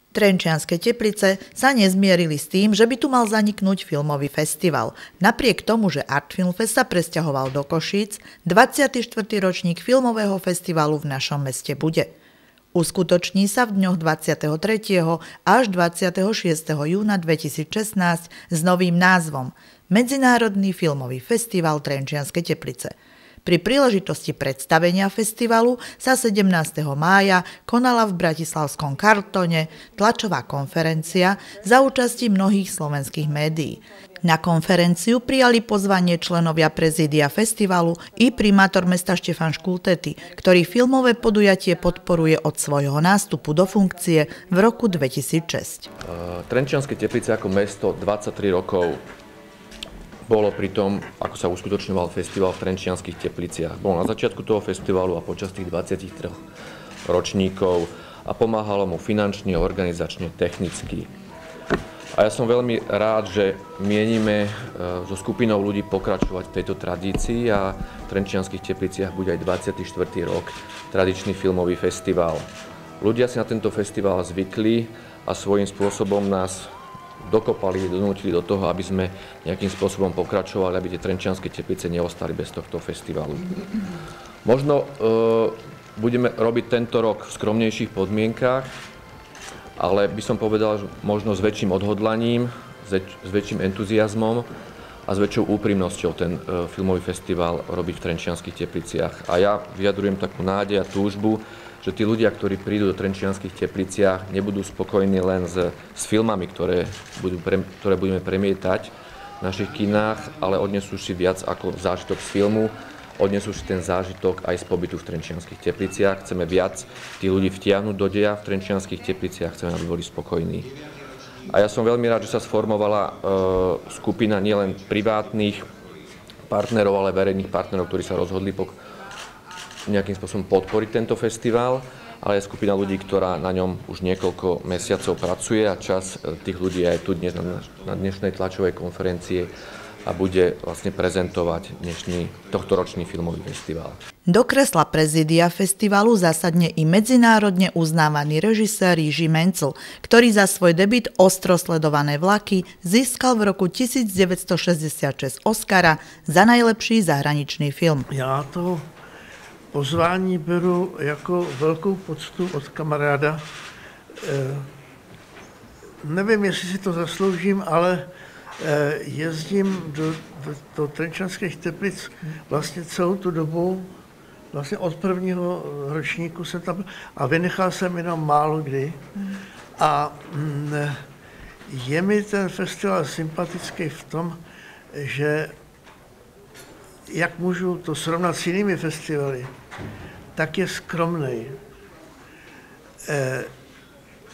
Trenčianske Teplice sa nezmierili s tým, že by tu mal zaniknúť filmový festival. Napriek tomu, že Art Film Fest sa presťahoval do Košíc, 24. ročník filmového festivalu v našom meste bude. Uskutoční sa v dňoch 23. až 26. júna 2016 s novým názvom Medzinárodný filmový festival Trenčianske Teplice. Pri príležitosti predstavenia festivalu sa 17. mája konala v bratislavskom Kartone tlačová konferencia za účasti mnohých slovenských médií. Na konferenciu prijali pozvanie členovia prezídia festivalu i primátor mesta Štefan Škultety, ktorý filmové podujatie podporuje od svojho nástupu do funkcie v roku 2006. Trenčianske Teplice ako mesto 23 rokov bolo pri tom, ako sa uskutočňoval festival v Trenčianskych Tepliciach. Bol na začiatku toho festivalu a počas tých 23 ročníkov a pomáhalo mu finančne, organizačne, technicky. A ja som veľmi rád, že mienime so skupinou ľudí pokračovať v tejto tradícii a v Trenčianskych Tepliciach bude aj 24. rok tradičný filmový festival. Ľudia si na tento festival zvykli a svojím spôsobom nás dokopali, donútili do toho, aby sme nejakým spôsobom pokračovali, aby tie Trenčianske Teplice neostali bez tohto festivalu. Možno budeme robiť tento rok v skromnejších podmienkách, ale by som povedal, že možno s väčším odhodlaním, s väčším entuziasmom a s väčšou úprimnosťou ten filmový festival robiť v Trenčianskych Tepliciach. A ja vyjadrujem takú nádej a túžbu, že tí ľudia, ktorí prídu do Trenčianskych Tepliciach, nebudú spokojní len s filmami, ktoré budeme premietať v našich kinách, ale odnesú si viac ako zážitok z filmu, odnesú si ten zážitok aj z pobytu v Trenčianskych Tepliciach. Chceme viac tých ľudí vtiahnuť do deja v Trenčianskych Tepliciach, chceme, aby boli spokojní. A ja som veľmi rád, že sa sformovala skupina nielen privátnych partnerov, ale verejných partnerov, ktorí sa rozhodli nejakým spôsobom podporiť tento festival, ale je skupina ľudí, ktorá na ňom už niekoľko mesiacov pracuje a čas tých ľudí je aj tu dnes na dnešnej tlačovej konferencie a bude vlastne prezentovať tohtoročný filmový festival. Do kresla prezídia festivalu zasadne i medzinárodne uznávaný režisér Jiří Mencl, ktorý za svoj debut Ostro sledované vlaky získal v roku 1966 Oscara za najlepší zahraničný film. Já to pozvání beru jako velkou poctu od kamaráda. Nevím, jestli si to zasloužím, ale jezdím do Trenčianských Teplic vlastně celou tu dobu, vlastně od prvního ročníku jsem tam a vynechal jsem jenom málo kdy. A je mi ten festival sympatický v tom, že jak můžu to srovnat s jinými festivaly, tak je skromnej.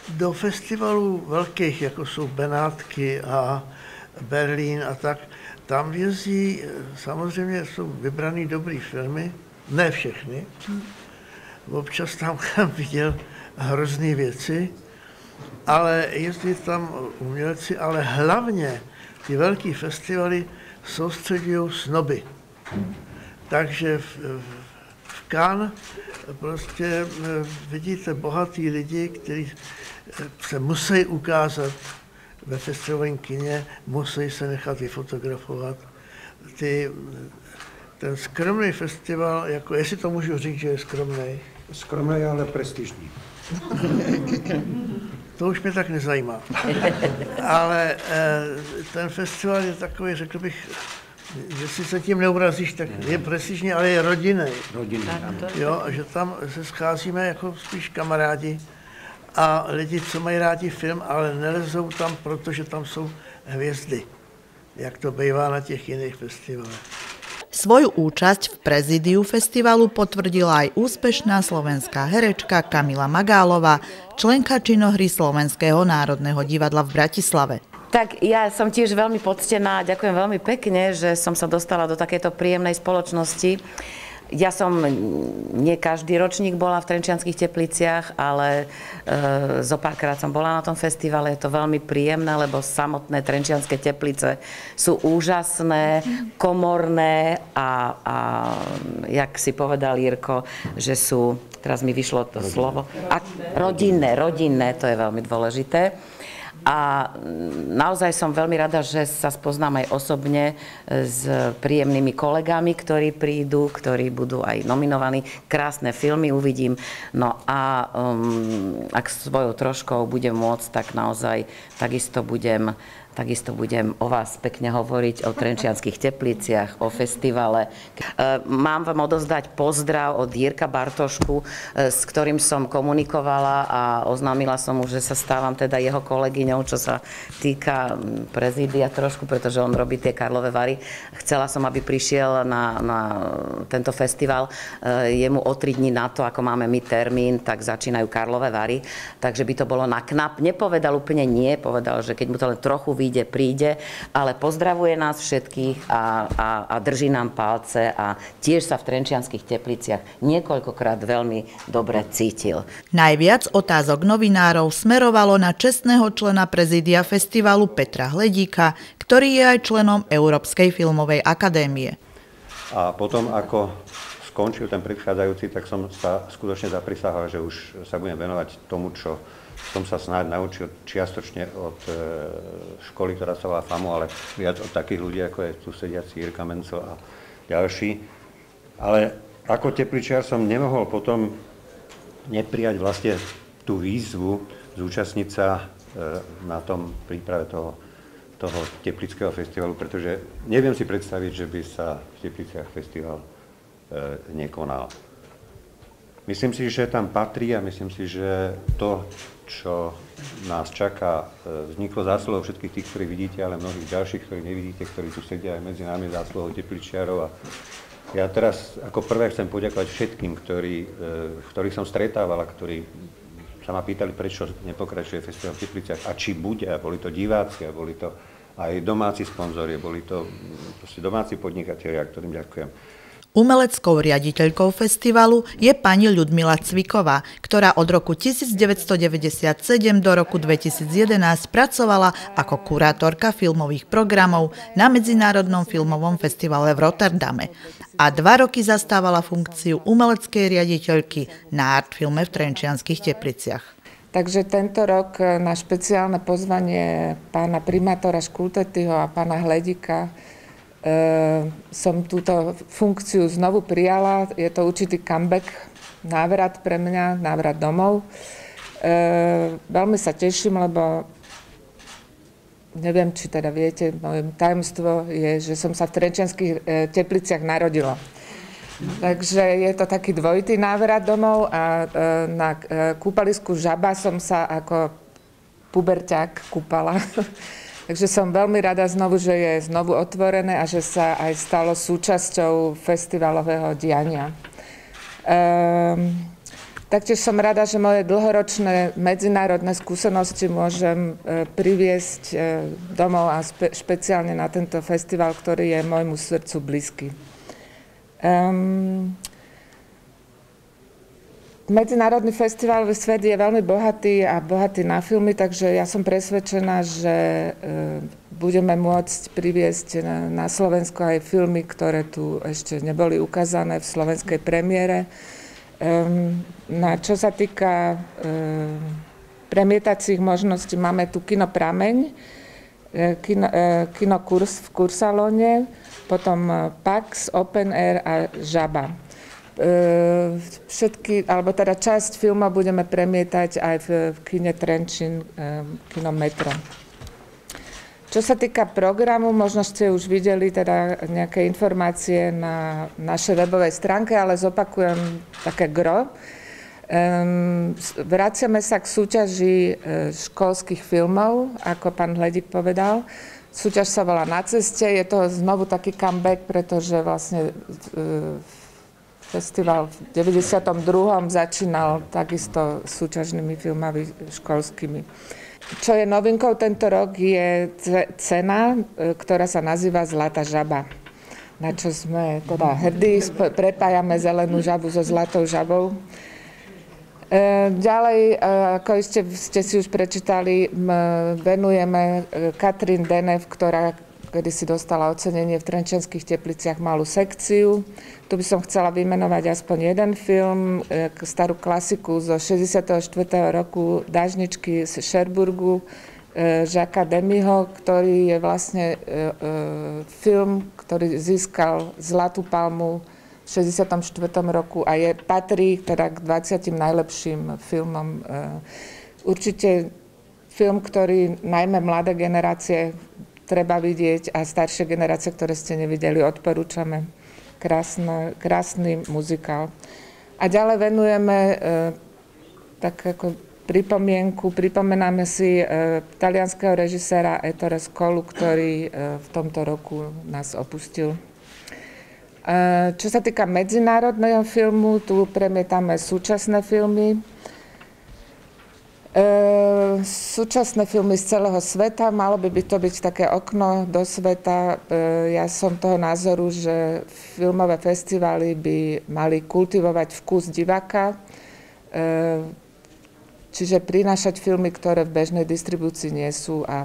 Do festivalů velkých, jako jsou Benátky a Berlín a tak, tam jezdí, samozřejmě jsou vybraný dobrý filmy, ne všechny. Občas tam viděl hrozný věci, ale jezdí tam umělci, ale hlavně ty velký festivaly soustředují snoby. Takže v Cannes prostě vidíte bohatý lidi, kteří se musí ukázat ve festivalovém kině, musí se nechat vyfotografovat. Ten skromný festival, jako jestli to můžu říct, že je skromný. Skromný, ale prestižní. To už mě tak nezajímá. Ale ten festival je takový, řekl bych, jestli se tím neurazíš, tak je prestižní, ale je rodinný. Jo, a že tam se scházíme jako spíš kamarádi a lidi, co mají rádi film, ale nelezou tam, protože tam jsou hvězdy, jak to bývá na těch jiných festivalech. Svoju účasť v prezídiu festivalu potvrdila aj úspešná slovenská herečka Kamila Magálová, členka činohry Slovenského národného divadla v Bratislave. Tak ja som tiež veľmi poctená, ďakujem veľmi pekne, že som sa dostala do takejto príjemnej spoločnosti. Ja som nie každý ročník bola v Trenčianskych Tepliciach, ale zo párkrát som bola na tom festivale. Je to veľmi príjemné, lebo samotné Trenčianske Teplice sú úžasné, komorné a jak si povedal Jirko, že sú, teraz mi vyšlo to slovo, rodinné, to je veľmi dôležité. A naozaj som veľmi rada, že sa spoznám aj osobne s príjemnými kolegami, ktorí prídu, ktorí budú aj nominovaní. Krásne filmy uvidím. No a ak svojou troškou budem môcť, tak naozaj takisto budem o vás pekne hovoriť, o Trenčianskych Tepliciach, o festivale. Mám vám odovzdať pozdrav od Jirka Bartošku, s ktorým som komunikovala a oznámila som mu, že sa stávam teda jeho kolegyňou, čo sa týka prezídia trošku, pretože on robí tie Karlové Vary. Chcela som, aby prišiel na tento festival. Jemu o 3 dní na to, ako máme my termín, tak začínajú Karlové Vary. Takže by to bolo na knap. Nepovedal úplne nie, povedal, že keď mu to len trochu príde, ale pozdravuje nás všetkých a drží nám palce a tiež sa v Trenčianskych Tepliciach niekoľkokrát veľmi dobre cítil. Najviac otázok novinárov smerovalo na čestného člena prezídia festivalu Petra Hledíka, ktorý je aj členom Európskej filmovej akadémie. A potom, ako skončil ten predchádzajúci, tak som sa skutočne zaprisahal, že už sa budem venovať tomu, čo som sa snáď naučil čiastočne od školy, ktorá sa volá FAMU, ale viac od takých ľudí, ako je tu sediaci Jirka Mencel a ďalší. Ale ako tepličiar som nemohol potom neprijať vlastne tú výzvu zúčastniť sa na tom príprave toho teplického festivalu, pretože neviem si predstaviť, že by sa v Tepliciach festival nekonal. Myslím si, že tam patrí a myslím si, že to, čo nás čaká, vzniklo zásluhou všetkých tých, ktorí vidíte, ale mnohých ďalších, ktorí nevidíte, ktorí tu sedia aj medzi nami, zásluhou tepličiarov. A ja teraz ako prvé chcem poďakovať všetkým, ktorých som stretával a ktorí sa ma pýtali, prečo nepokračuje festival v Tepliciach a či bude. A boli to diváci, a boli to aj domáci sponzori, boli to domáci podnikatelia, ktorým ďakujem. Umeleckou riaditeľkou festivalu je pani Ľudmila Cviková, ktorá od roku 1997 do roku 2011 pracovala ako kurátorka filmových programov na Medzinárodnom filmovom festivale v Rotterdame a 2 roky zastávala funkciu umeleckej riaditeľky na Artfilme v Trenčianskych Tepliciach. Takže tento rok na špeciálne pozvanie pána primátora Škultetyho a pána Hledíka som túto funkciu znovu prijala. Je to určitý comeback, návrat pre mňa, návrat domov. Veľmi sa teším, lebo neviem, či teda viete, moje tajomstvo je, že som sa v Trenčianskych Tepliciach narodila. Takže je to taký dvojitý návrat domov a na kúpalisku Žaba som sa ako puberťák kúpala. Takže som veľmi rada znovu, že je znovu otvorené a že sa aj stalo súčasťou festivalového diania. Taktiež som rada, že moje dlhoročné medzinárodné skúsenosti môžem priviesť domov a špeciálne na tento festival, ktorý je môjmu srdcu blízky. Medzinárodný festivalový svet je veľmi bohatý na filmy, takže ja som presvedčená, že budeme môcť priviesť na Slovensko aj filmy, ktoré tu ešte neboli ukázané v slovenskej premiére. Čo sa týka premietacích možností, máme tu Kino Prameň, Kino Kurs v Kursalóne, potom Pax, Open Air a Žaba. Časť filmov budeme premietať aj v kine Trenčín, kino Metro. Čo sa týka programu, možno ste už videli teda nejaké informácie na našej webovej stránke, ale zopakujem také gro. Vraciame sa k súťaži školských filmov, ako pán Hledík povedal. Súťaž sa volá Na ceste, je to znovu taký comeback, pretože vlastne festival v 92. začínal takisto súťažnými filmami školskými. Čo je novinkou tento rok, je cena, ktorá sa nazýva Zlatá žaba. na čo sme teda hrdí, prepájame zelenú žabu so zlatou žabou. Ďalej, ako ste si už prečítali, venujeme Katrin Deneuve, ktorá kedysi dostala ocenenie v Trenčianskych Tepliciach malú sekciu. Tu by som chcela vymenovať aspoň jeden film, starú klasiku zo 64. roku Dažničky z Cherbourgu, Jacquesa Demyho, ktorý je vlastne film, ktorý získal Zlatú palmu v 64. roku a patrí teda k 20 najlepším filmom. Určite film, ktorý najmä mladé generácie treba vidieť a staršie generácie, ktoré ste nevideli, odporúčame. Krásny muzikál. A ďalej venujeme tak ako pripomenáme si talianskeho režiséra Ettore Scolu, ktorý v tomto roku nás opustil. Čo sa týka medzinárodného filmu, tu premietame súčasné filmy. Súčasné filmy z celého sveta, malo by to byť také okno do sveta. Ja som toho názoru, že filmové festivály by mali kultivovať vkus diváka, čiže prinášať filmy, ktoré v bežnej distribúcii nie sú a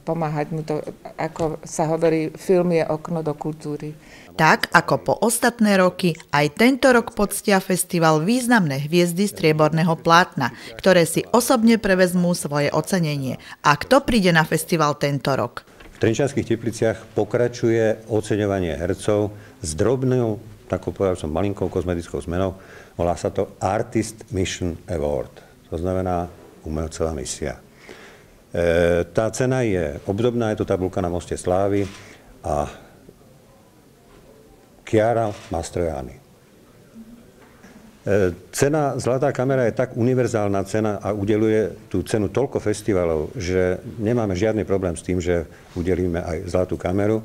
pomáhať mu to, ako sa hovorí, film je okno do kultúry. Tak ako po ostatné roky, aj tento rok poctia festival významné hviezdy strieborného plátna, ktoré si osobne prevezmú svoje ocenenie. A kto príde na festival tento rok? V Trenčianskych Tepliciach pokračuje oceňovanie hercov s drobnou, takou povedal som, malinkou kozmetickou zmenou. Volá sa to Artist Mission Award. To znamená umelcová misia. Tá cena je obdobná, je to tabuľka na Moste slávy a Chiara Mastroianni. Cena Zlatá kamera je tak univerzálna cena a udeľuje tú cenu toľko festivalov, že nemáme žiadny problém s tým, že udelíme aj Zlatú kameru.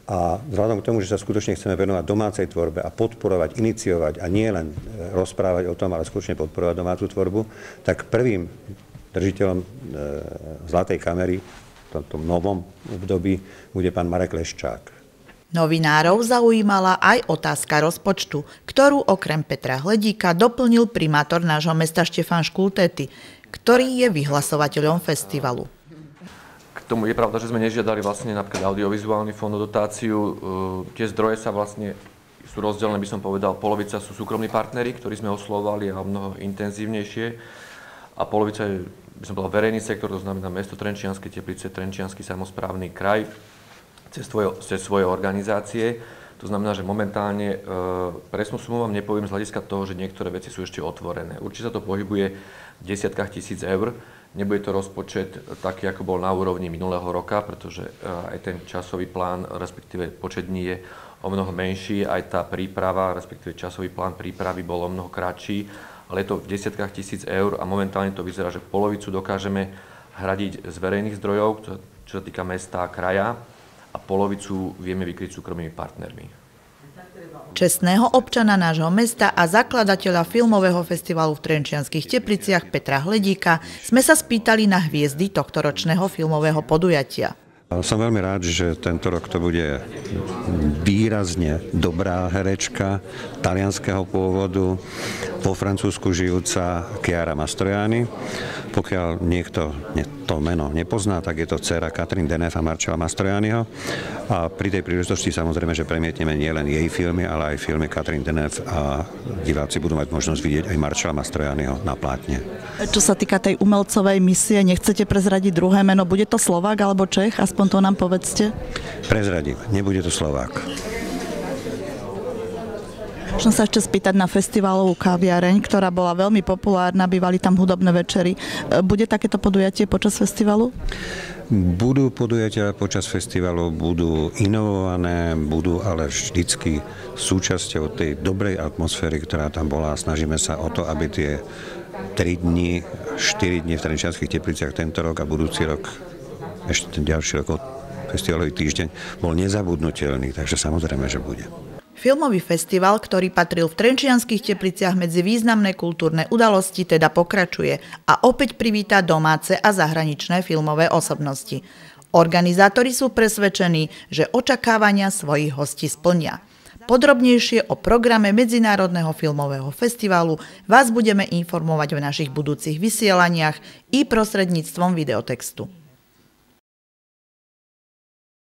A vzhľadom k tomu, že sa skutočne chceme venovať domácej tvorbe a podporovať, iniciovať a nie len rozprávať o tom, ale skutočne podporovať domácu tvorbu, tak prvým držiteľom Zlatej kamery v tomto novom období bude pán Marek Leščák. Novinárov zaujímala aj otázka rozpočtu, ktorú okrem Petra Hledíka doplnil primátor nášho mesta Štefan Škultéty, ktorý je vyhlasovateľom festivalu. K tomu je pravda, že sme nežiadali vlastne napríklad audiovizuálny fond o dotáciu. Tie zdroje sa vlastne sú rozdelené, by som povedal, polovica sú súkromní partneri, ktorí sme oslovovali a mnoho intenzívnejšie. A polovica je, by som povedal, verejný sektor, to znamená mesto Trenčianske Teplice, Trenčiansky samosprávny kraj, cez svoje organizácie. To znamená, že momentálne presnú sumu vám nepoviem z hľadiska toho, že niektoré veci sú ešte otvorené. Určite sa to pohybuje v desiatkách tisíc eur. Nebude to rozpočet taký, ako bol na úrovni minulého roka, pretože aj ten časový plán, respektíve počet dní je o mnoho menší, aj tá príprava, respektíve časový plán prípravy bol o mnoho kratší, ale je to v desiatkách tisíc eur a momentálne to vyzerá, že polovicu dokážeme hradiť z verejných zdrojov, čo sa týka mesta a kraja, a polovicu vieme vykryť súkromnými partnermi. Čestného občana nášho mesta a zakladateľa filmového festivalu v Trenčianskych Tepliciach Petra Hledíka sme sa spýtali na hviezdy tohtoročného filmového podujatia. Som veľmi rád, že tento rok to bude výrazne dobrá herečka talianskeho pôvodu, po Francúzsku žijúca Chiara Mastroianni. Pokiaľ niekto to meno nepozná, tak je to dcéra Katrin Deneuve a Marcella Mastroianniho. A pri tej príležitosti samozrejme, že premietneme nielen jej filmy, ale aj filmy Katrin Deneuve a diváci budú mať možnosť vidieť aj Marcella Mastroianniho na plátne. Čo sa týka tej umelcovej misie, nechcete prezradiť druhé meno? Bude to Slovák alebo Čech? Aspoň to nám povedzte. Prezradím, nebude to Slovák. Môžem sa ešte spýtať na festivalovú kaviareň, ktorá bola veľmi populárna, bývali tam hudobné večery. Bude takéto podujatie počas festivalu? Budú podujatia počas festivalu, budú inovované, budú ale vždycky súčasťou tej dobrej atmosféry, ktorá tam bola. Snažíme sa o to, aby tie 3 dni, 4 dni v Trenčianskych Tepliciach tento rok a budúci rok, ešte ten ďalší rok, festivalový týždeň, bol nezabudnutelný, takže samozrejme, že bude. Filmový festival, ktorý patril v Trenčianskych Tepliciach medzi významné kultúrne udalosti, teda pokračuje a opäť privítá domáce a zahraničné filmové osobnosti. Organizátori sú presvedčení, že očakávania svojich hostí splnia. Podrobnejšie o programe Medzinárodného filmového festivalu vás budeme informovať v našich budúcich vysielaniach i prostredníctvom videotextu.